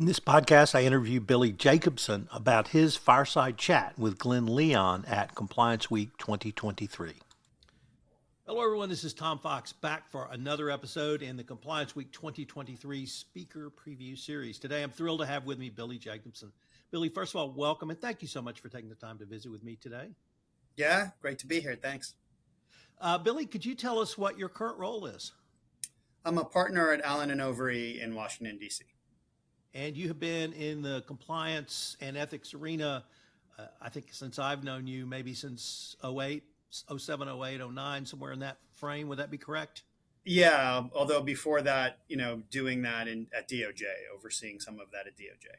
In this podcast, I interview Billy Jacobson about his fireside chat with Glenn Leon at Compliance Week 2023. Hello, everyone. This is Tom Fox back for another episode in the Compliance Week 2023 Speaker Preview Series. Today, I'm thrilled to have with me Billy Jacobson. Billy, first of all, welcome, and thank you so much for taking the time to visit with me today. Yeah, great to be here. Thanks. Billy, could you tell us what your current role is? I'm a partner at Allen & Overy in Washington, D.C. And you have been in the compliance and ethics arena, I think since I've known you, maybe since 08, 07, 08, 09, somewhere in that frame. Would that be correct? Yeah, although before that, doing that at DOJ, overseeing some of that at DOJ.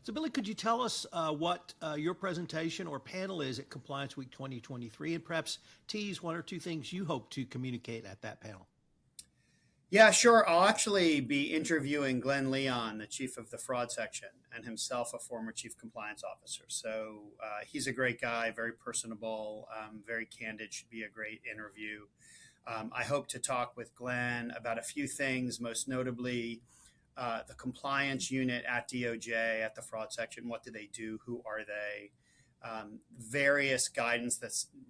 So, Billy, could you tell us what your presentation or panel is at Compliance Week 2023, and perhaps tease one or two things you hope to communicate at that panel? Yeah, sure. I'll actually be interviewing Glenn Leon, the chief of the fraud section, and himself a former chief compliance officer. So he's a great guy, very personable, very candid, should be a great interview. I hope to talk with Glenn about a few things, most notably the compliance unit at DOJ, at the fraud section. What do they do? Who are they? Various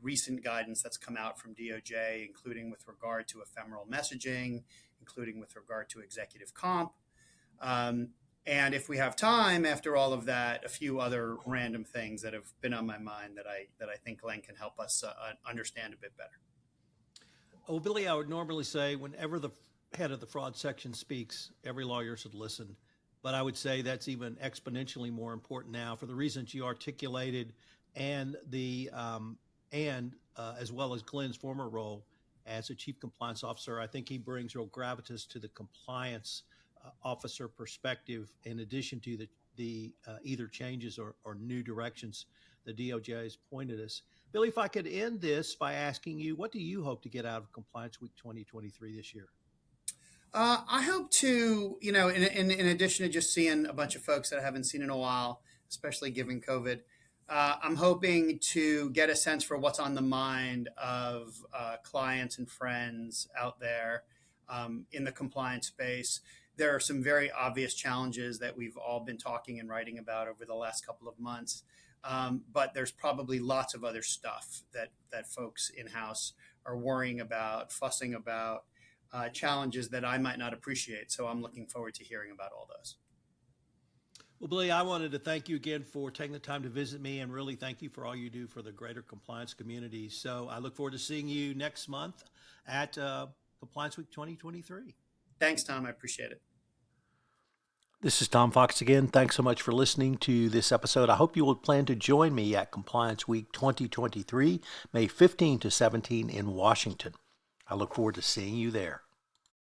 recent guidance that's come out from DOJ, including with regard to ephemeral messaging, including with regard to executive comp. And if we have time after all of that, a few other random things that have been on my mind that I think Glenn can help us understand a bit better. Oh, Billy, I would normally say whenever the head of the fraud section speaks, every lawyer should listen. But I would say that's even exponentially more important now for the reasons you articulated, and as well as Glenn's former role as a chief compliance officer. I think he brings real gravitas to the compliance officer perspective, in addition to the either changes or new directions the DOJ has pointed us. Billy, if I could end this by asking you, what do you hope to get out of Compliance Week 2023 this year? I hope to, in addition to just seeing a bunch of folks that I haven't seen in a while, especially given COVID, I'm hoping to get a sense for what's on the mind of clients and friends out there in the compliance space. There are some very obvious challenges that we've all been talking and writing about over the last couple of months. But there's probably lots of other stuff that folks in-house are worrying about, fussing about, challenges that I might not appreciate. So I'm looking forward to hearing about all those. Well, Billy, I wanted to thank you again for taking the time to visit me, and really thank you for all you do for the greater compliance community. So I look forward to seeing you next month at Compliance Week 2023. Thanks, Tom. I appreciate it. This is Tom Fox again. Thanks so much for listening to this episode. I hope you will plan to join me at Compliance Week 2023, May 15 to 17 in Washington. I look forward to seeing you there.